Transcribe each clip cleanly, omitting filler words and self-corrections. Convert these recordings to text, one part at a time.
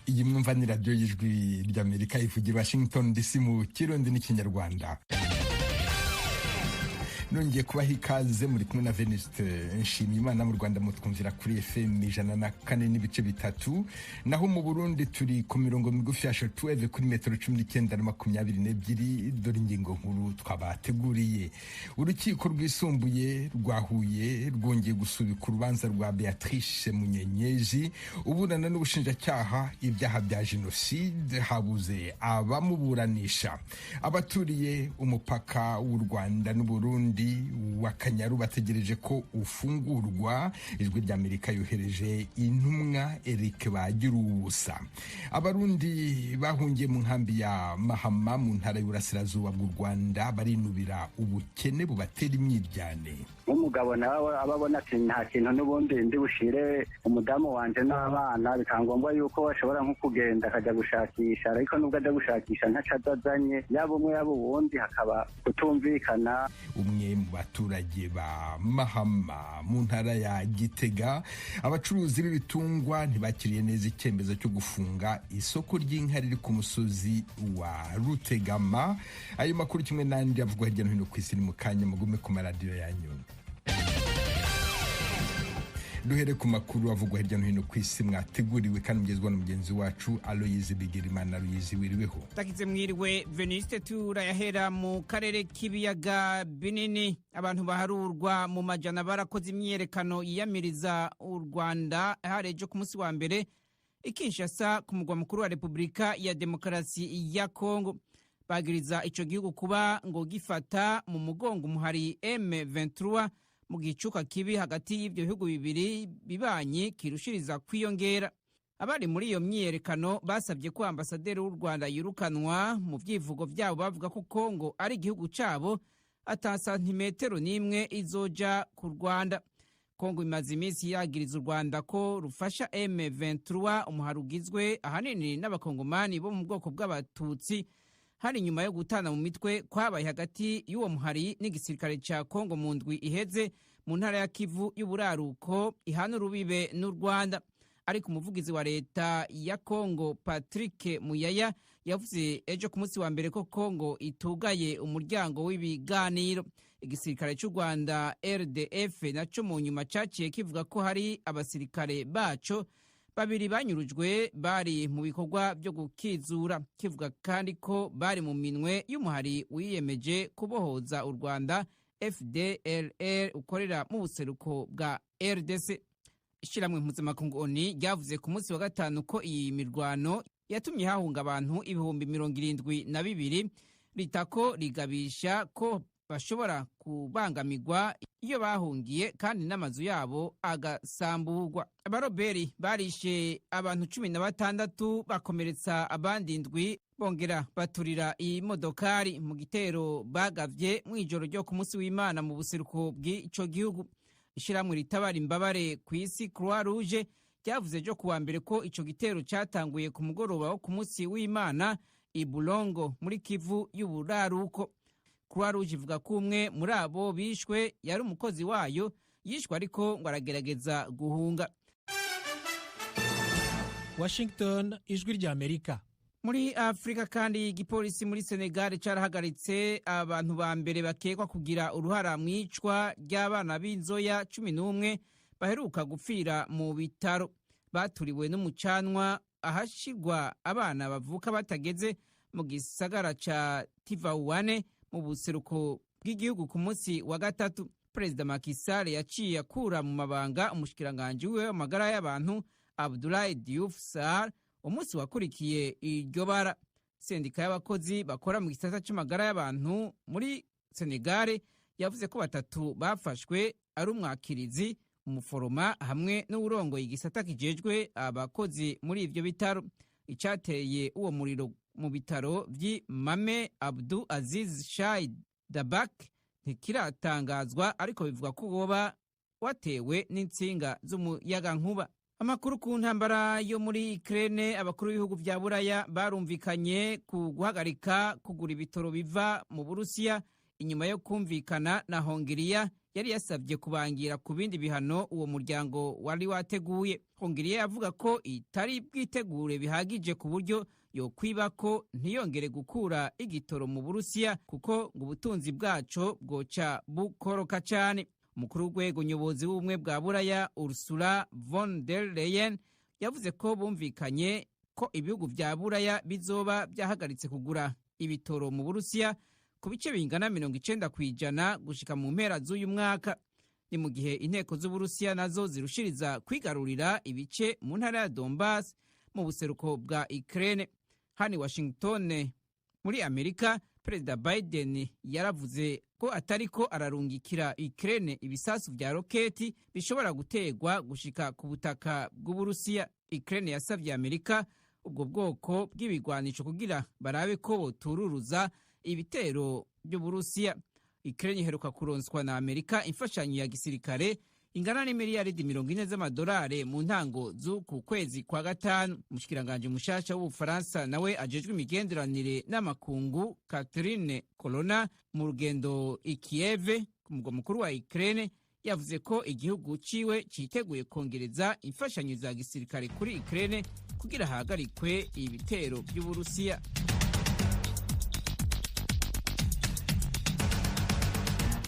iyi mwumva ni radiyo y'ijwi ry'Amerika ivugira Washington DC mu Kirundi n'ikinyarwanda. Nongeye kubaha ikaze muri kumwe na Venuste Nshimiyimana. Mu Rwanda mutwumvira kuri FM 104.3, naho mu Burundi turi ku mirongo migufi ya shortwave kuri metero 19 na 22. Dore ingingo nkuru twabateguriye. Urukiko rwisumbuye rwa Huye rwongeye gusubika urubanza rwa Beatrice Munyenyeji uburana n'ubushinjacyaha ibyaha bya jenoside, habuze abamuburanisha. Abaturiye umupaka w'u Rwanda n'u Burundi wa Kanyaru bategereje ko ufungurwa. Ijwi ry'Amerika yohereje intumwa Eric Bagiruwubusa. Abarundi bahungiye mu nkambi ya Mahama mu ntara y'Uburasirazuba bw'u Rwanda barinubira ubukene bubatera imyiryane. Umugabo nawe ababona ati nta kintu n'ubundi ndi bushire umudamu wanje n'abana, bikangombwa yuko bashobora nko kugenda akajya gushakisha, ariko nubwo ajya gushakisha ntacadazanye, yaba umwe yaba uwundi hakaba kutumvikana. Umwe mu baturage ba Mahama mu ntara ya Gitega, abacuruzi b'ibitungwa ntibakiriye neza icyemezo cyo gufunga isoko ry'inka riri ku musozi wa Rutegama. Ayo makuru kimwe n'andi avugwa hirya no hino ku isi ni mu kanya, mugume ku maradiyo yanyu. Duhere ku makuru avugwa hirya no hino ku isi mwateguriwe kandi mugezwa na mugenzi wacu Aloyize Bigirimana. Aloyize, wiriweho? Takize mwiriwe Venuste. Turayahera mu karere k'ibiyaga binini. Abantu baharurwa mu majana barakoze imyerekano yiyamiriza u Rwanda harejo ku munsi wa mbere i Kinshasa ku mugwa mukuru wa Repubulika ya Demokarasi ya Congo. Bagiriza ico gihugu kuba ngo gifata mu mugongo umuhari M23 mu gicuka kibi hagati y'ibyo bihugu bibiri bibanyi kirushiriza kwiyongera. Abari muri iyo myiyerekano basabye ko ambasaderi w'u Rwanda yirukanwa mu byivugo byabo, bavuga ko Congo ari igihugu cyabo ata santimetero n'imwe izoja ku Rwanda. Congo imaze iminsi yagiriza u Rwanda ko rufasha M23, umuhari ugizwe ahanini n'abakongomani bo mu bwoko bw'abatutsi, hari nyuma yo gutana mu mitwe kwabaye hagati y'uwo muhari n'igisirikare cya Congo mu ndwi iheze mu ntara ya Kivu y'uburaruko ihana urubibe n'u Rwanda. Ariko umuvugizi wa leta ya Congo Patrick Muyaya yavuze ejo ku munsi wa mbere ko Congo itugaye umuryango w'ibiganiro. Igisirikare cy'u Rwanda RDF naco mu nyuma caciye kivuga ko hari abasirikare baco babiri banyurujwe bari mu bikorwa byo gukizura, kivuga kandi ko bari mu minwe y'umuhari wiyemeje kubohoza u Rwanda FDLR ukorera mu buseruko bwa RDC. Ishiramwe mpuzamakungu ONU ryavuze ku munsi wa gatanu ko iyi mirwano yatumye hahunga abantu 72,000, ritako rigabisha ko bashobora kubangamirwa iyo bahungiye kandi n'amazu yabo agasamburwa. Abaroberi barishe abantu 16 bakomeretsa abandi 7, bongera baturira iyi modokari mu gitero bagavye mu ijoro ryo ku munsi w'Imana mu buseruko bw'ico gihugu. Ishiramwe ritabara imbabare ku isi Croix Rouge ryavuze ejo kuwa mbere ko ico gitero cyatanguye ku mugoroba wo ku munsi w'Imana i Bulongo muri Kivu y'uburaruko. Croix Rouge ivuga ko umwe muri abo bishwe yari umukozi wayo, yishwe ariko ngo aragerageza guhunga. Washington, ijwi ry'Amerika. Muri Afrika kandi igipolisi muri Senegal carahagaritse abantu ba mbere bakekwa kugira uruhara mwicwa ry'abana b'inzoya 11 baheruka gupfira mu bitaro. Baturiwe n'umucanwa ahashirwa abana bavuka batageze mu gisagara ca Tivaouane mu buseruko bw'igihugu ku munsi wa gatatu. Perezida Macky Sall yaciye akura mu mabanga umushikiranganje we w'amagara y'abantu Abdoulaye Diouf Sarr umunsi wakurikiye iryo bara. Sendika y'abakozi bakora mu gisata c'amagara y'abantu muri Senegal yavuze ko 3 bafashwe ari umwakirizi, umuforoma hamwe n'urongoye igisata kijejwe abakozi muri ivyo bitaro. Icateye uwo muriro mu bitaro vy'i Mame Abdou Aziz Shai Dabak ntikiratangazwa, ariko bivuga ko woba watewe n'insinga z'umuyagankuba. Amakuru ku ntambara yo muri Ukraine, abakuru b'ibihugu vya Buraya barumvikanye ku guhagarika kugura ibitoro biva mu Burusiya inyuma yo kumvikana na Hongiriya yari yasabye kubangira ku bindi bihano uwo muryango wari wateguye. Hongiriye avuga ko itari bwitegure bihagije ku buryo yo kwiba ko ntiyongere gukura igitoro mu Burusiya kuko ngo ubutunzi bwaco bwoca bukoroka cyane. Umukuru w'urwego nyobozi w'ubumwe bwa Buraya Ursula von der Leyen yavuze ko bumvikanye ko ibihugu vya Buraya bizoba byahagaritse kugura ibitoro mu Burusiya ku bice bingana 90% gushika mu mpera z'uyu mwaka. Ni mu gihe inteko z'Uburusiya nazo zirushiriza kwigarurira ibice mu ntara ya Donbass mu buseruko bwa Ukraine. Hani Washington muri Amerika, Perezida Biden yaravuze ko atariko ararungikira Ukraine ibisasu vya roketi bishobora gutegwa gushika ku butaka bw'Uburusiya. Ukraine yasavye Amerika ubwo bwoko bw'ibigwanisho kugira barabe ko botururuza ibitero by'Uburusiya. Ukraine iheruka kuronswa na Amerika imfashanyo ya gisirikare ingana n'imiliyaridi 40 z'amadolari mu ntango z'uku kwezi kwa gatanu. Umushikiranganje mushasha w'Ubufaransa nawe ajejwe imigenderanire n'amakungu Catherine Colonna mu rugendo i Kiev ku mugwa mukuru wa Ukraine yavuze ko igihugu ciwe citeguye kongereza imfashanyo za gisirikare kuri Ukraine kugira hagarikwe ibitero by'Uburusiya.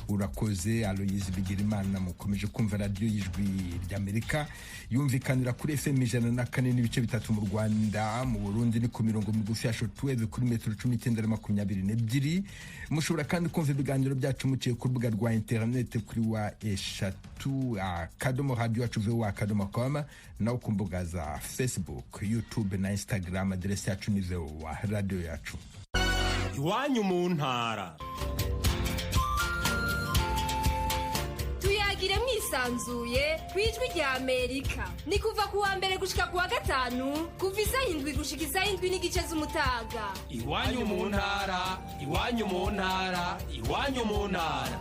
Urakoze Aloyizi Bigirimana. Mukomeje kumva radio yijwi ry'Amerika yumvikanira kuri FM 104.3 mu Rwanda, mu Burundi ni ku mirongo migufi ya shortwave kuri metero 1922. Mushobora kandi kumva ibiganiro byacu muciye ku rubuga rwa internet kuri wa eshatu @radio@voa.com na ku mbuga za Facebook, YouTube na Instagram. Adresse yacu ni VOA radio yacu. Iwanyu mu ntara. Tuyagire mwisanzuye kwijwi rya Amerika. Ni kuva kuwa mbere gushika kuwa gatanu kuva 7 gushika 7 n'igice z'umutaga. Iwanyu mu ntara, iwanyu mu ntara, iwanyu mu ntara.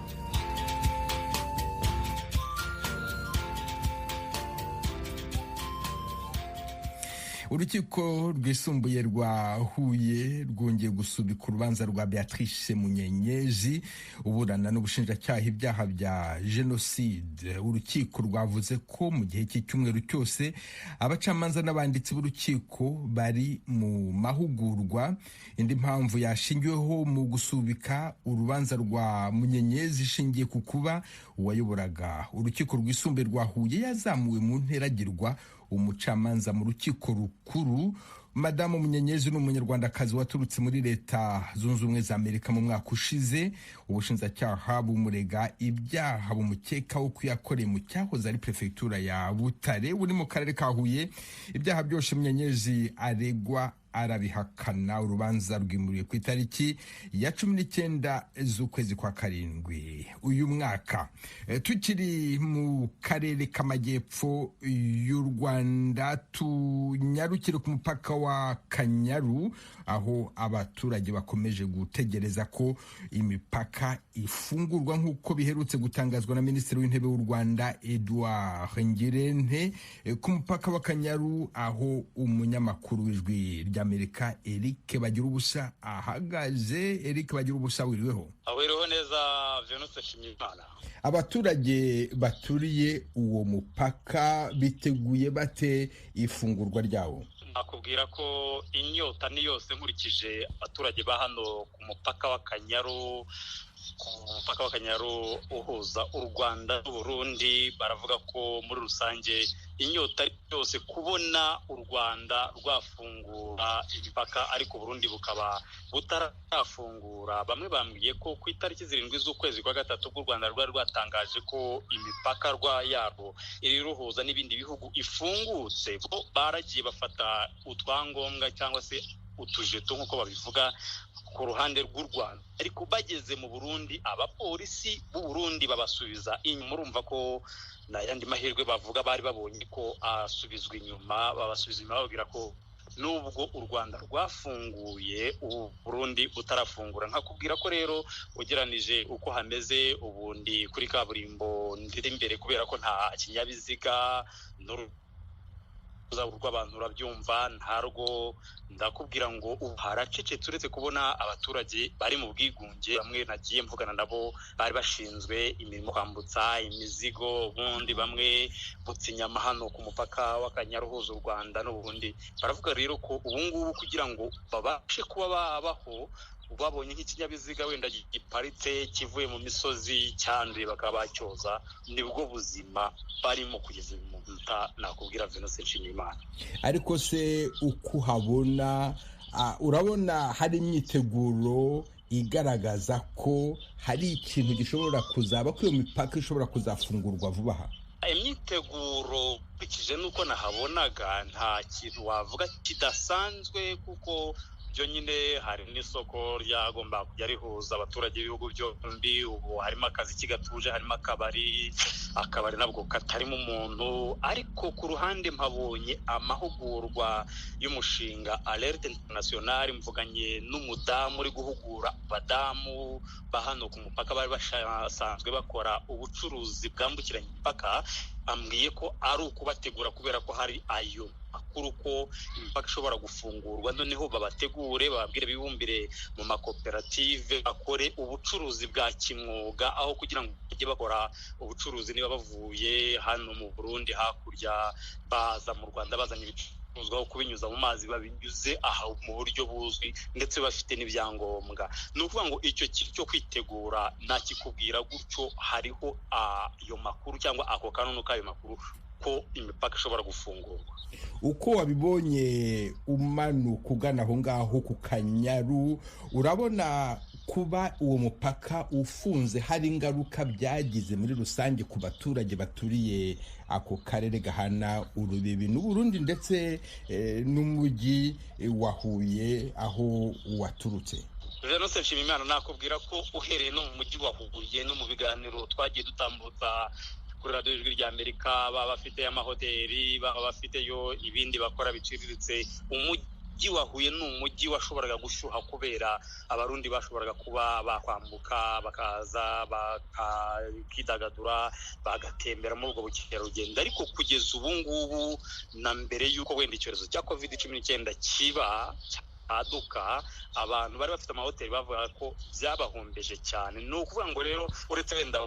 Urukiko rwisumbuye rwa Huye rwongeye gusubika urubanza rwa Beatrice Munyenyezi uburana n'ubushinjacyaha ibyaha bya genocide. Urukiko rwavuze ko mu gihe cy'icyumweru cyose abacamanza n'abanditsi b'urukiko bari mu mahugurwa. Indi mpamvu yashingiweho mu gusubika urubanza rwa Munyenyezi ishingiye ku kuba uwayoboraga urukiko rwisumbuye rwa Huye yazamuwe mu nteragirwa umucamanza mu rukiko rukuru. Madamu Munyenyezi n'umunyarwandakazi waturutse muri Leta Zunze Ubumwe za Amerika mu mwaka ushize. Ubushinjacyaha bumurega ibyaha bumukekaho kuyakoreye mu cyahoze ari prefectura ya Butare uri mu karere ka Huye. Ibyaha byose Munyenyezi aregwa arabihakana. Urubanza rwimuriye ku itariki ya 19 z'ukwezi kwa karindwi uyu mwaka. Tukiri mu karere k'amajyepfo y'u Rwanda, tunyarukire ku mupaka wa Kanyaru aho abaturage bakomeje gutegereza ko imipaka ifungurwa nk'uko biherutse gutangazwa na Minisitiri w'Intebe w'u Rwanda Edouard Ngirente. Ku mupaka wa Kanyaru aho umunyamakuru w'ijwi ry'Amerika Eric Bagirubusa ahagaze. Eric Bagirubusa, wiriweho? Awiriho neza Venus Shimimana. Abaturage baturiye uwo mupaka biteguye bate ifungurwa ryawo? Akubwira ko inyota ni yose nkurikije abaturage ba hano ku mupaka wa Kanyaru. Umupaka wa Kanyaru uhuza u Rwanda n'Uburundi, baravuga ko muri rusange inyota yose kubona u Rwanda rwafungura imipaka ariko Burundi bukaba butarafungura. Bamwe bambwiye ko ku itariki 7 z'ukwezi kwa gatatu bw'u Rwanda rwari rwatangaje ko imipaka yarwo iri ruhuza n'ibindi bihugu ifungutse. Bo baragiye bafata utwangombwa cyangwa se utujeto nk'uko babivuga ku ruhande rw'u Rwanda, ariko bageze mu Burundi abapolisi b'u Burundi babasubiza inyuma. Urumva ko na yandi mahirwe bavuga bari babonye ko asubizwa inyuma, babasubiza inyuma babwira ko nubwo u Rwanda rwafunguye u Burundi butarafungura. Nkakubwira ko rero ugeranije uko hameze ubundi kuri kaburimbo ndiri imbere kubera ko nta kinyabiziga rw'abantu urabyumva ntarwo ndakubwira ngo ubu haracecetse uretse kubona abaturage bari mu bwigunge bamwe nagiye mvugana nabo bari bashinzwe imirimo kwambutsa imizigo ubundi bamwe butse inyama hano ku mupaka w'Akanyaru uhuza u Rwanda n'ubundi baravuga rero ko ubu ngubu kugira ngo babashe kuba babaho babonye nk'ikinyabiziga wenda giparitse kivuye mu misozi cyanduye bakaba bacyoza nibwo buzima barimo kugeza uyu munota nakubwira Venus Nshimiyimana. Ariko se uko habona urabona hari imyiteguro igaragaza ko hari ikintu gishobora kuzaba ko iyo mipaka ishobora kuzafungurwa vuba aha? Imyiteguro bikije nuko nahabonaga nta kintu wavuga kidasanzwe kuko byo nyine hari n'isoko ryagomba kujya rihuza abaturage b'ibihugu byombi ubu harimo akazi kigatuje harimo akabari nabwo katarimo umuntu ariko ku ruhande mpabonye amahugurwa y'umushinga Le31 mvuganye n'umudamu uri guhugura abadamu bahano ku mupaka bari basanzwe bakora ubucuruzi bwambukiranya imipaka ambwiye ko ari ukubategura kubera ko hari ayo makuru ko imipaka ishobora gufungurwa noneho babategure bababwire bibumbire mu makoperative bakore ubucuruzi bwa kimwuga aho kugira ngo bajye bakora ubucuruzi niba bavuye hano mu Burundi hakurya baza mu Rwanda bazanye ibicuruzwa kubinyuza mu mazi babinyuze aha mu buryo buzwi ndetse bafite n'ibyangombwa. Ni ukuvuga ngo icyo kintu cyo kwitegura nakikubwira gutyo hariho ayo makuru cyangwa ako kanunu k'ayo makuru ko imipaka ishobora gufungurwa. Uko wabibonye umanuka ugana aho ngaho ku Kanyaru urabona kuba uwo mupaka ufunze hari ingaruka byagize muri rusange ku baturage baturiye ako karere gahana urubibi n'u Burundi ndetse n'umujyi wa Huye aho waturutse? Venus Nshimiyimana nakubwira ko uhereye no mu mujyi wa Huye no mu biganiro twagiye dutambutsa kuri radio yijwi ry'Amerika baba bafite amahoteli baba bafiteyo ibindi bakora biciriritse umujyi wa Huye n'umujyi washoboraga gushyuha kubera abarundi bashoboraga kuba bakwambuka bakaza bakakidagadura bagatembera muri ubwo bukerarugendo ariko kugeza ubu ngubu na mbere y'uko wenda icyorezo cya COVID-19 kiba aduka abantu bari bafite amahoteli bavuga ko byabahombeje cyane. Ni ukuvuga ngo rero uretse wenda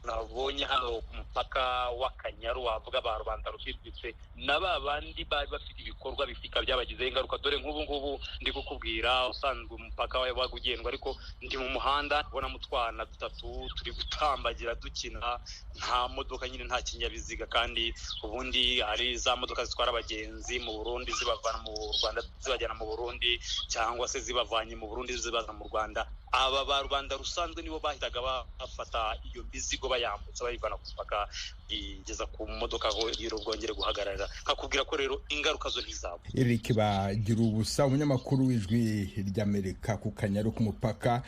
nabonye hano ku mupaka w'Akanyaru wavuga ba rwanda rufite n'abandi bari bafite ibikorwa bifika byabagizeho ingaruka dore nk'ubu ngubu ndi kukubwira usanzwe umupaka wagugendwa ariko ndi mu muhanda ubona mutwana dutatu turi gutambagira dukina nta modoka nyine nta kinyabiziga kandi ubundi ari za modoka zitwara abagenzi mu Burundi zibavana mu Rwanda zibajyana mu Burundi cyangwa se zibavanye mu Burundi zibaza mu Rwanda. Aba ba Rwanda rusanzwe nibo bahitaga bafata iyo mizigo bayambutsa bayivana ku mupaka igeza ku modoka aho y'urugongere guhagarara. Kakubwira ko rero ingaruka zo ntizabo. Eric bagira ubusa umunyamakuru w'ijwi ry'Amerika ku Kanyaru ku mupaka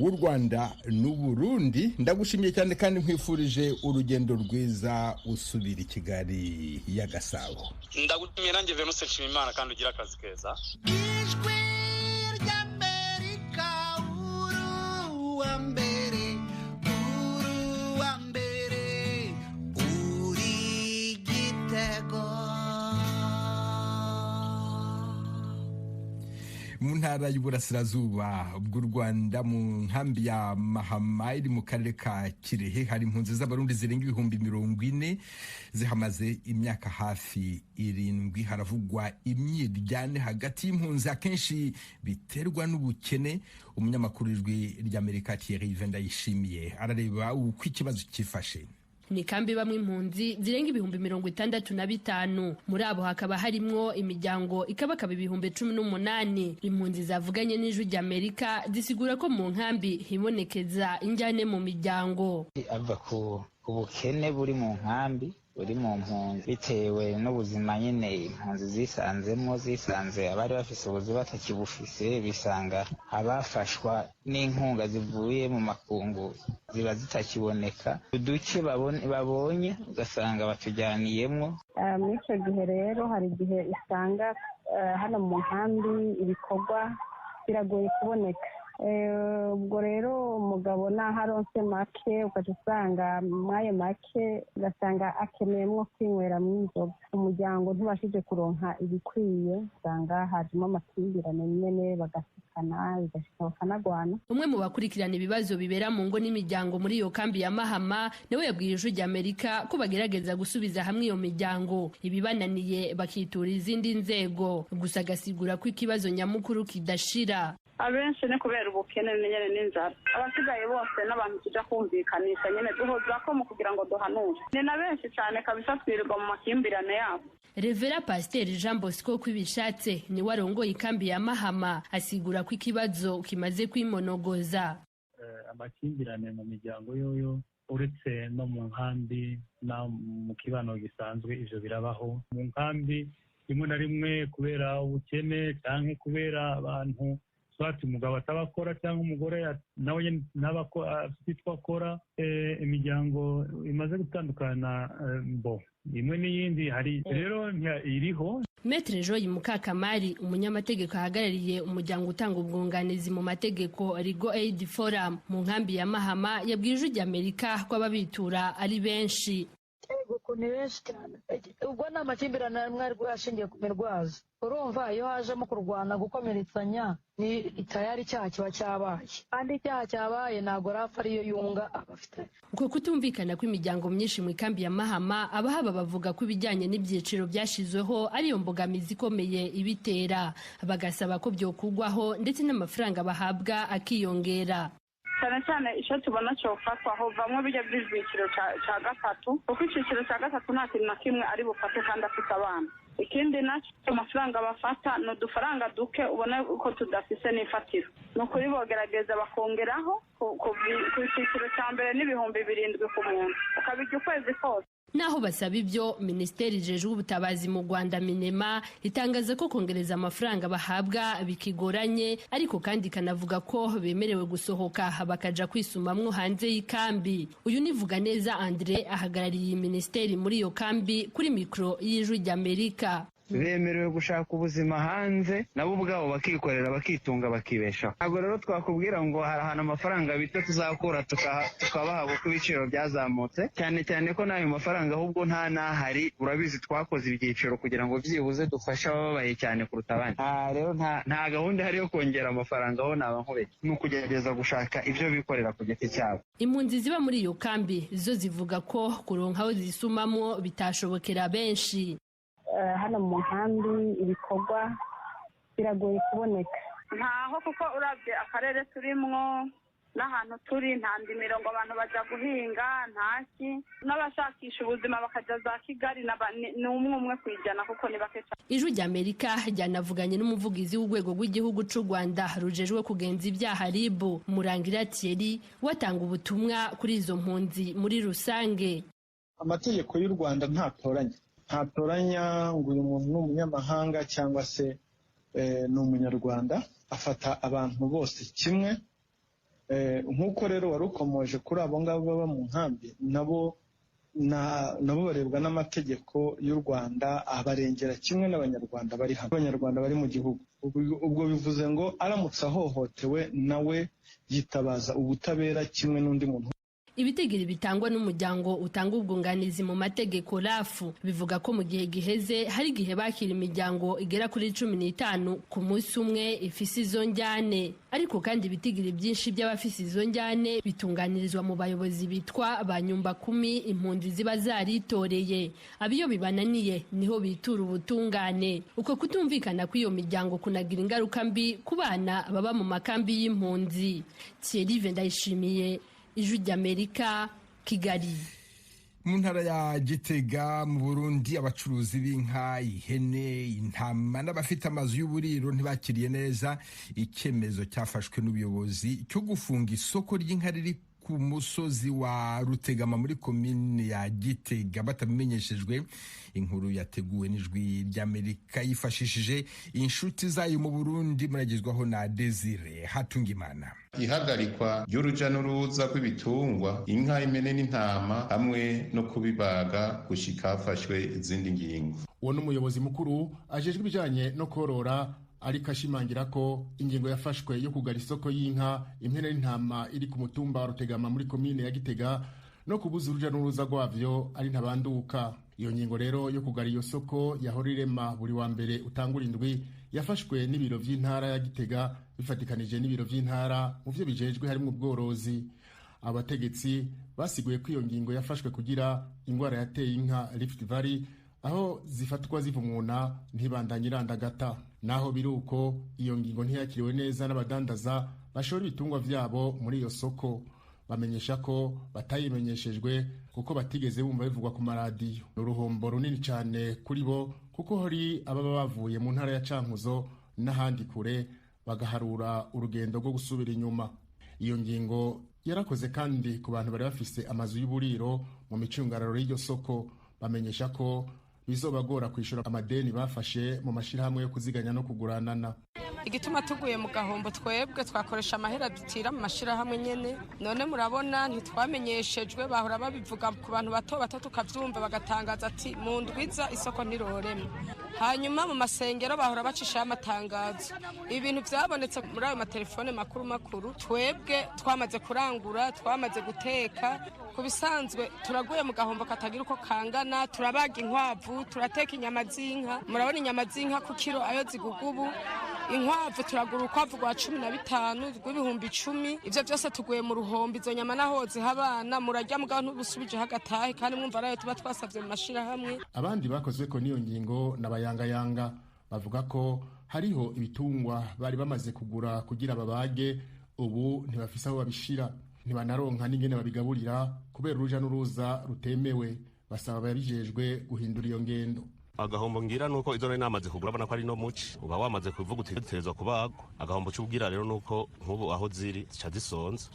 w'u Rwanda n'u Burundi ndagushimiye cyane kandi nkwifurije urugendo rwiza usubira i Kigali ya Gasabo. Ndagushimiye nanjye Venus Nshimiyimana kandi ugira akazi keza. Mu ntara y'Uburasirazuba bw'u Rwanda mu nkambi ya Mahama iri mu karere ka Kirehe hari impunzi z'abarundi zirenga 40,000 zihamaze imyaka hafi 7. Haravugwa imyiryane hagati y'impunzi akenshi biterwa n'ubukene. Umunyamakuru w'ijwi ry'Amerika Thierry Vendayishimiye arareba uko ikibazo kifashe. Ni kambi bamwe impunzi zirenga 65,000 muri abo hakaba harimwo imiryango ikabakaba 18,000. Impunzi zavuganye n'ijwi ry'Amerika zisigura ko mu nkambi hibonekeza injyane mu miryango ava ku bukene buri mu nkambi buri mu mpunzi bitewe n'ubuzima nyine impunzi zisanze abari bafise ubuzima batakibufise bisanga abafashwa n'inkunga zivuye mu makungu ziba zitakiboneka uduce babonye ugasanga batujyaniyemwo. Muri icyo gihe rero hari igihe usanga hano mu nkambi ibikorwa biragoye kuboneka ubwo rero umugabo naho aronse make ugaca usanga mwayo make ugasanga akeneyemwo kwinywera mw'inzoga, umuryango ntibashije kuronka ibikwiye, usanga hajemo amakimbirane nyene bagasikana bigashika bakanagwana. Umwe mu bakurikirana ibibazo bibera mu ngo n'imiryango muri iyo kambi ya Mahama nawe yabwiye Ijwi ry'Amerika ko bagerageza gusubiza hamwe iyo miryango, ibibananiye bakitura izindi nzego, gusa agasigura ko ikibazo nyamukuru kidashira. Abenshi ni kubera ubukene nyene n'inzara, abasigaye bose n'abantu tuja kumvikanisha nyene duhoza ko mu kugira ngo duhanure, ni na benshi cyane kabisa twirirwa mu makimbirane yabo. Revera Pasiteri Jean Bosco Kwibishatse ni warongoye ikambi ya Mahama asigura ko ikibazo kimaze kwimonogoza. Amakimbirane mu miryango yoyo uretse no mu nkambi na mu kibano gisanzwe ivyo birabaho. Mu nkambi rimwe na rimwe kubera ubukene canke kubera abantu swati umugabo atabakora cyangwa umugore nawe afite akora, imiryango imaze gutandukana bo imwe n'iyindi hari rero iriho. Maître Joy Mukakamari umunyamategeko ahagarariye umuryango utanga ubwunganizi mu mategeko Legal Aid Forum mu nkambi ya Mahama yabwiye Ijwi ry'Amerika ko ababitura ari benshi. Ni benshi cyane, ubwo ni amakimbirane amwe ari ashingiye ku mirwazo. Urumva iyo hajemo kurwana gukomeretsanya ni itayari icyaha kiba cyabaye, kandi icyaha cyabaye ntabwo rapfa ariyo yunga abafite. Uko kutumvikana kw'imiryango myinshi mu ikambi ya Mahama, abahaba bavuga ko ibijyanye n'ibyiciro byashizweho ariyo mbogamizi ikomeye ibitera, bagasaba ko byokugwaho ndetse n'amafaranga bahabwa akiyongera. Cyane cyane icyo tubona cyofatwa aho bamwe bijya by'iciciro cya gatatu, kuko iciciro cya gatatu nta kintu na kimwe ari bufate kandi afite abana. Ikindi nacyo amafaranga bafata ni udufaranga duke ubona uko tudafise n'ifatiro, ni ukuri bogerageza bakongeraho ku cyiciro cya mbere n'ibihumbi 7 ku muntu ukabijya ukwezi kose. Naho basaba ibyo, Minisiteri ijejwe ubutabazi mu Rwanda Minema itangaza ko kongereza amafaranga bahabwa bikigoranye, ariko kandi kanavuga ko bemerewe gusohoka bakaja kwisumamwo hanze y'ikambi. Uyu nivuga neza Andre ahagarariye iyi minisiteri muri iyo kambi kuri mikro y'Ijwi ry'Amerika. Bemerewe gushaka ubuzima hanze nabo ubwabo bakikorera bakitunga bakibeshaho. Ntabwo rero twakubwira ngo hari ahantu amafaranga bito tuzakura tukabaha kuko ibiciro byazamutse, cyane cyane ko n'ayo mafaranga ahubwo nta nahari. Urabizi twakoze ibyiciro kugira ngo byibuze dufashe ababaye cyane kuruta abandi. Rero nta gahunda hari yo kongera amafaranga aho naba nkubeke, ni ukugerageza gushaka ibyo bikorera ku giti cyabo. Impunzi ziba muri iyo kambi zo zivuga ko kuronka aho zisumamwo bitashobokera benshi. Hano mu nkambi ibikorwa biragoye kuboneka, ntaho kuko urabye akarere turimwo n'ahantu turi nta ndimiro ngo abantu baja guhinga, ntaki n'abashakisha ubuzima bakaja za Kigali ni umwe kwijana kuko ni bake cyane. Ijwi ry'Amerika ryanavuganye n'umuvugizi w'urwego rw'igihugu c'u Rwanda rujejwe kugenza ibyaha RIB Murangira Thierry watanga ubutumwa kuri izo mpunzi muri rusange. Amategeko y'u Rwanda ntatoranya ngo uyu muntu ni umunyamahanga cyangwa se ni umunyarwanda, afata abantu bose kimwe. Nk'uko rero wari ukomoje kuri abo ngabo baba mu nkambi, nabo barebwa n'amategeko y'u Rwanda, abarengera kimwe n'abanyarwanda bari hano, abanyarwanda bari mu gihugu. Ubwo bivuze ngo aramutse ahohotewe nawe yitabaza ubutabera kimwe n'undi muntu. Ibitegiro bitangwa n'umuryango utanga ubwunganizi mu mategeko RAF bivuga ko mu gihe giheze hari igihe bakira imiryango igera kuri 15 ku munsi umwe ifise izo njyane, ariko kandi ibitigiri byinshi by'abafise izo njyane bitunganirizwa mu bayobozi bitwa banyumba 10 impunzi ziba zaritoreye. Abiyo bibananiye niho bitura ubutungane. Uko kutumvikana kw'iyo miryango kunagira ingaruka mbi ku bana baba mu makambi y'impunzi. Thierry Vendayishimiye, Ijwi ry'Amerika, Kigali. Mu ntara ya Gitega mu Burundi, abacuruzi b'inka, ihene, intama n'abafite amazu y'uburiro ntibakiriye neza icyemezo cyafashwe n'ubuyobozi cyo gufunga isoko ry'inka riri ku musozi wa Rutegama muri komine ya Gitega batabimenyeshejwe. Inkuru yateguwe n'Ijwi ry'Amerika yifashishije inshuti zayo mu Burundi, muragezwaho na Desire Hatungimana. Ihagarikwa ry'uruja n'uruza rw'ibitungwa, inka, impene n'intama hamwe no kubibaga gushika hafashwe izindi ngingo. Uwo n'umuyobozi mukuru ajejwe ibijanye no korora ariko ashimangira ko ingingo yafashwe yo kugara isoko y'inka, impene n'intama iri ku mutumba wa Rutegama muri komine ya Gitega no kubuza uruja n'uruza rwavyo ari ntabanduka. Iyo ngingo rero yo kugara iyo soko yahora irema buri wa mbere utangura indwi yafashwe n'ibiro vy'intara ya Gitega bifatikanije n'ibiro vy'intara mu vyo bijejwe harimo ubworozi. Abategetsi basiguye ko iyo ngingo yafashwe kugira ingwara yateye inka Rift Valley aho zifatwa zivumuna ntibandanye irandagata. Naho biruko iyo ngingo ntiyakiriwe neza n'abadandaza bashora ibitungwa vyabo muri iyo soko. Bamenyesha ko batayimenyeshejwe kuko batigeze bumva bivugwa ku maradiyo. Uruhombo runini cyane kuri bo kuko hari ababa bavuye mu ntara ya Cankuzo n'ahandi kure bagaharura urugendo rwo gusubira inyuma. Iyo ngingo yarakoze kandi ku bantu bari bafise amazu y'uburiro mu micungararo y'iryo soko. Bamenyesha ko bizobagora kwishura amadeni bafashe mu mashirahamwe yo kuziganya no kuguranana. Igituma tuguye mu gahombo twebwe twakoresha amahera dutira mu mashirahamwe nyene, none murabona ntitwamenyeshejwe, bahora babivuga ku bantu bato bato tukavyumva bagatangaza ati mu ndwiza isoko ntirorema. Hanyuma mu masengero bahora bacisha amatangazo. Ibintu vyabonetse muri ayo matelefone makuru twebwe twamaze kurangura, twamaze guteka. Kubisanzwe turaguye mu gahombo katagira uko kangana, turabaga inkwavu, turateka inyama z'inka. Murabona inyama z'inka ku kilo ayo zigugubu. Inkwavu turagura ukwavu rwa 15 rw'ibihumbi 10. Ivyo byose tuguye mu ruhombo. Izo nyama naho zihabana murajya mugabo ntubusubije hagatahe kandi mwumva arayo tuba twasavye mu mashira hamwe. Abandi bakozwe ko niyo ngingo n'abayangayanga bavuga ko hariho ibitungwa bari bamaze kugura kugira babage, ubu ntibafise aho babishira, ntibanaronka n'ingene babigaburira kubera uruja n'uruza rutemewe. Basaba babijejwe guhindura iyo ngendo. Agahombo ngira nuko izo nari namaze kugura bana ko ari no muci uba wamaze kuvuga uti duterezwa kubagwa. Agahombo cy'ubwira rero nuko nkubu aho ziri zica zisonza.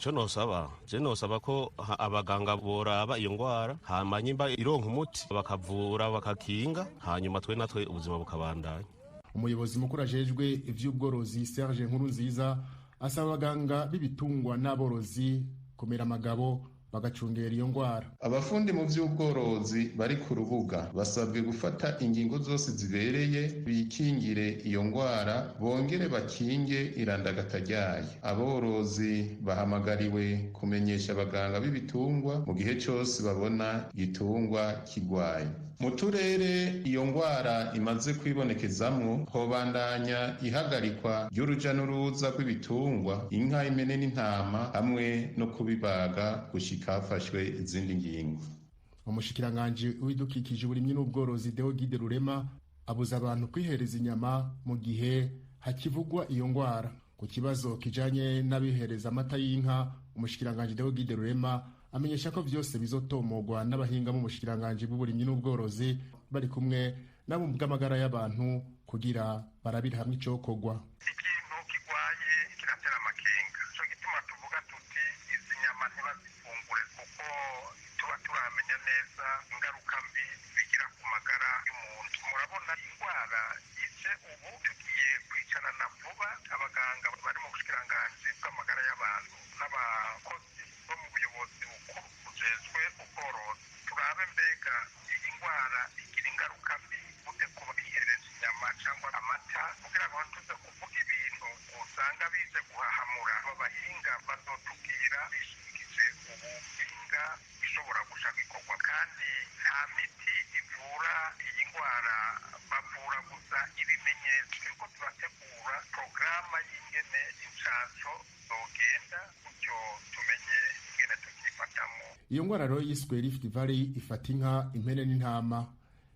Je nosaba ko abaganga boraba iyo ngwara hama nyimba ironka umuti bakavura bakakinga hanyuma twe natwe ubuzima bukabandanya. Umuyobozi mukuru ajejwe ivy'ubworozi Serge Nkurunziza asaba abaganga b'ibitungwa n'aborozi kumera amagabo bagacungera iyo ngwara. Abafundi mu vy'ubworozi bari ku rubuga basabwe gufata ingingo zose zibereye bikingire iyo ngwara bongere bakinge irandagata ryayo. Aborozi bahamagariwe kumenyesha abaganga b'ibitungwa mu gihe cyose babona igitungwa kigwaye. Mu turere iyo ngwara imaze kwibonekezamwo hobandanya ihagarikwa ry'uruja n'uruza rw'ibitungwa, inka, impene n'intama hamwe no kubibaga gushika hafashwe izindi ngingo. Umushikiranganje w'ibidukikije uburimyi n'ubworozi Deogide Rurema abuza abantu kwihereza inyama mu gihe hakivugwa iyo ngwara. Ku kibazo kijanye n'abihereza amata y'inka, umushikiranganje Deogide Rurema amenyesha ko vyose bizotomogwa n'abahinga mu mushikiranganje bw'uburimyi n'ubworozi bari kumwe nabo mu bw'amagara y'abantu kugira barabira hamwe icokogwa. Ikintu kigwaye kiratera amakenga, cyo gituma tuvuga tuti izi nyama ntibazifungure kuko tuba turamenya neza ingaruka mbi bigira ku magara y'umuntu. Murabona indwara ije ubu tugiye kwicarana vuba abaganga bari mu bushikiranganje bw'amagara y'abantu n'abakozi bo mu buyobozi bukuru bujejwe ubworozi, turabe mbega iyi ndwara igira ingaruka mbi gute ku bihereza inyama cyangwa amata, kugira ngo tuze kuvuga ibintu usanga bize guhahamura. Abahinga bazotubwira bishingije ubuhinga bishobora gushaka ikorwa, kandi nta miti ivura iyi ndwara, bavura gusa ibimenyetso. Turiko turategura porogaramu y'ingene inshansho zogenda gutyo tumenye ingene tukifatamo. Iyo ngwara rero yiswe Rift Valley ifata inka, impene n'intama.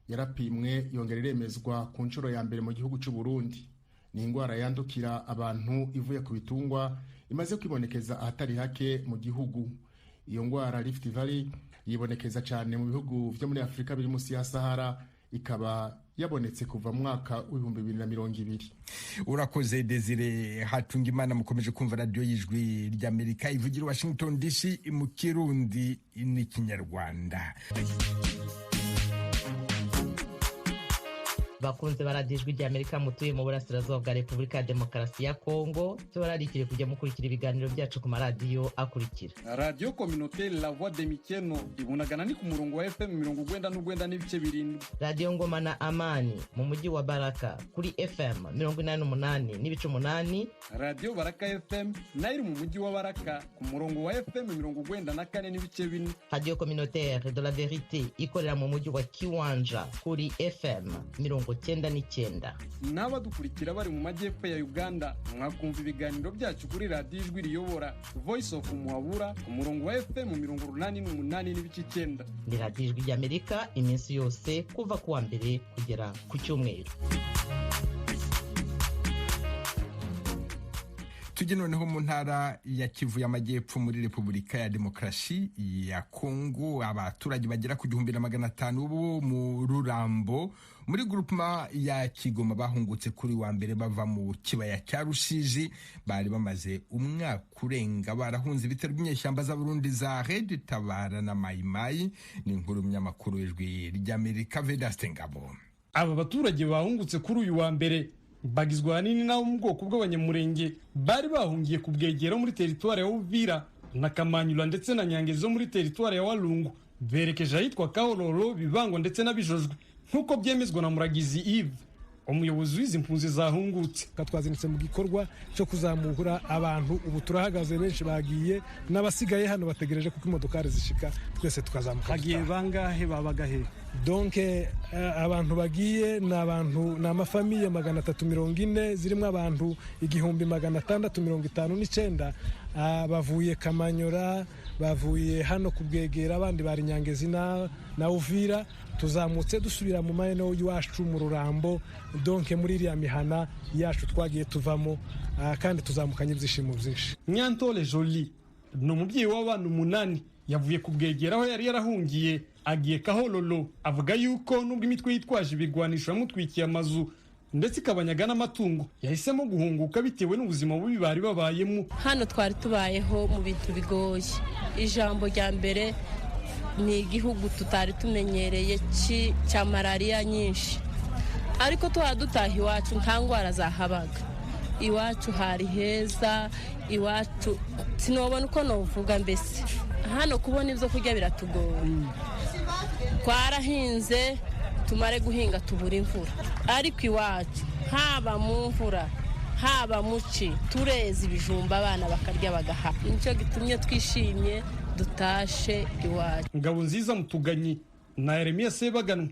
Yarapimwe yongera iremezwa ku nshuro ya mbere mu gihugu cy'u Burundi. Ni ingwara yandukira abantu ivuye ku bitungwa imaze kwibonekeza ahatari hake mu gihugu. Iyo ngwara Rift Valley yibonekeza cyane mu bihugu vyo muri Afrika biri munsi ya Sahara, ikaba yabonetse kuva mu mwaka w'2020. Urakoze Desire Hatungimana. Mukomeje kumva radio yijwi ry'Amerika ivugira Washington DC mu Kirundi n'ikinyarwanda. bakunze baradijwe rya Amerika mutuye mu burasirazuba bwa Repubulika ya Demokarasi ya Congo tubararikire kujya mukurikira ibiganiro byacu ku maradiyo akurikira: Radio Communautaire La Voix de Mikeno ibunagana ni ku murongo wa FM 90.9 n'ibice birindwi. Radio Ngoma na Amani mu mujyi wa Baraka kuri FM 88 n'ibice 8. Radio Baraka FM nayo mu mujyi wa Baraka ku murongo wa FM 94 n'ibice 4. Radio Communautaire de la Vérité ikorera mu mujyi wa Kiwanja kuri FM 99. N'abadukurikira bari mu majyepfo ya Uganda mwakumva ibiganiro byacu kuri Radio Ijwi riyobora Voice of Muhabura ku murongo wa FM 88 n'ibice 9. Ni Radio Ijwi rya Amerika iminsi yose kuva kuwa mbere kugera ku cyumweru. Tujye noneho mu ntara ya Kivu y'Amajyepfo muri Repubulika ya Demokarasi ya Congo. Abaturage bagera ku 1500 bo mu Rurambo muri groupement ya Kigoma bahungutse kuri wa mbere bava mu kibaya cya Rusizi. Bari bamaze umwaka urenga barahunze ibitero by'inyeshyamba za Burundi za Red Tabara na Mayimayi. Ni inkuru y'Amakuru y'Ijwi ry'Amerika Vedaste Ngabo. Aba baturage bahungutse kuri uyu wa mbere bagizwe ahanini n'abo mu bwoko bw'abanyamurenge bari bahungiye ku Bwegero muri teritwari ya Uvira na Kamanyula ndetse na Nyangezo muri teritwari ya Walungu, berekeje ahitwa Kahororo, Bibango ndetse na Bijojwe nk'uko byemezwa na Muragizi Yves, umuyobozi w'izi mpunzi zahungutse. Twazinitse mu gikorwa cyo kuzamura abantu, ubu turahagaze, benshi bagiye, n'abasigaye hano bategereje kuko imodokari zishika, twese tukazamuka. Hagiye bangahe babagahe? Donc abantu bagiye ni amafamiye 340 zirimo abantu 1659 bavuye Kamanyora, bavuye hano ku Bwegera, abandi bari Nyangezi na Uvira. Tuzamutse dusubira mu mayeno y'wacu mu Rurambo, donc muri iriya mihana yacu twagiye tuvamo, kandi tuzamukanye ibyishimo byinshi. Nyantole Jolie ni umubyeyi w'abana 8 yavuye ku Bwegera aho yari yarahungiye agiye Kahororo. Avuga yuko nubwo imitwe yitwaje ibigwanisho yamutwikiye amazu ndetse ikabanyaga n'amatungo, yahisemo guhunguka bitewe n'ubuzima bubi bari babayemo. Hano twari tubayeho mu bintu bigoye. Ijambo rya mbere ni igihugu tutari tumenyereye cya malaria nyinshi, ariko dutaha iwacu nta ndwara zahabaga. Iwacu hari heza, iwacu sinobona uko novuga, mbese hano kubona ibyo kurya biratugoye. Twarahinze tumare guhinga tubura imvura, ariko iwacu haba mu mvura haba muci tureza ibijumba abana bakarya bagaha. Nicyo gitumye twishimye dutashe iwacu. Ngabo nziza Mutuganyi na Yeremia Sebaganwa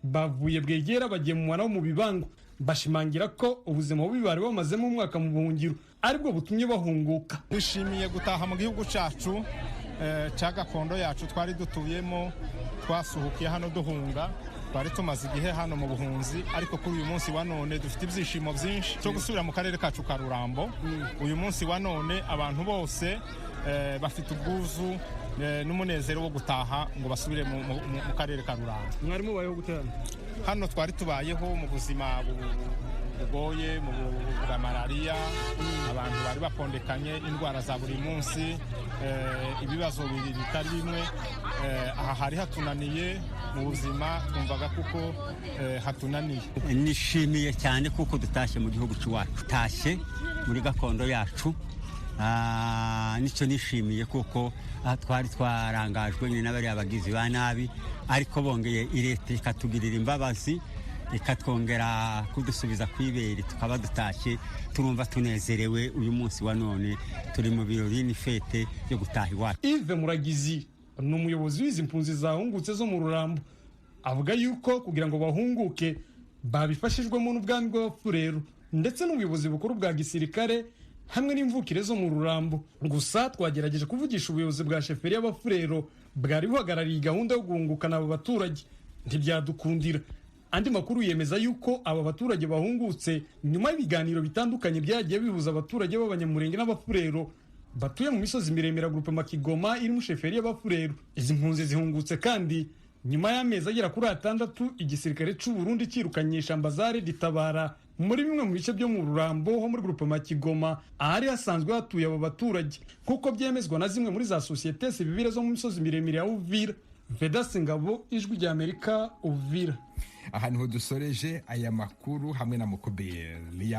bavuye Bwegera bagiye mu mwana wo mu Bibango, bashimangira ko ubuzima bubi bari bamazemo umwaka mu buhungiro aribwo butumye bahunguka. Dushimiye gutaha mu gihugu cyacu cya gakondo yacu twari dutuyemo. Twasuhukiye hano duhunga, twari tumaze igihe hano mu buhunzi, ariko kuri uyu munsi wa none dufite ibyishimo byinshi cyo gusubira mu karere kacu ka Rurambo. Uyu munsi wa none abantu bose bafite ubwuzu n'umunezero wo gutaha ngo basubire mu karere ka Rurambo. Mwari mubayeho gute hano? Twari tubayeho mu buzima bugoye, mu bwa malaria, abantu bari bapondekanye indwara za buri munsi, ibibazo bitari bimwe. Aha hari hatunaniye mu buzima, twumvaga kuko hatunaniye. Nishimiye cyane kuko dutashye mu gihugu cy'iwacu, tashe muri gakondo yacu. Nicyo nishimiye kuko twari twarangajwe nyine n'abari abagizi ba nabi, ariko bongeye leta ikatugirira imbabazi, ikatwongera kudusubiza kwibere, tukaba dutashye turumva tunezerewe. Uyu munsi wa none turi mu birori n'ifete yo gutaha iwacu. Yves Muragizi ni umuyobozi w'izi mpunzi zahungutse zo mu Rurambo, avuga yuko kugira ngo bahunguke babifashijwemo n'ubwami bw'Abafurero ndetse n'ubuyobozi bukuru bwa gisirikare hamwe n'imvukire zo mu Rurambo. Gusa twagerageje kuvugisha ubuyobozi bwa sheferi y'Abafurero bwari buhagarariye gahunda yo guhungukana abo baturage, ntibyadukundira. Andi makuru yemeza yuko aba baturage bahungutse nyuma y'ibiganiro bitandukanye byagiye bihuza abaturage b'abanyamurenge n'Abafurero batuye mu misozi miremire groupement Kigoma iri mu sheferi y'Abafurero. Izi mpunzi zihungutse kandi nyuma y'amezi agera kuri 6 igisirikare cy'u Burundi kirukanyisha ambazare ditabara muri bimwe mu bice byo mu Rurambo ho muri groupement Kigoma ahari hasanzwe hatuye abo baturage, kuko byemezwa na zimwe muri za societe civile zo mu misozi miremire ya Uvira. Vedaste Ngabo, Ijwi ry'Amerika, Uvira. aha niho dusoreje aya makuru hamwe na Mukobeli.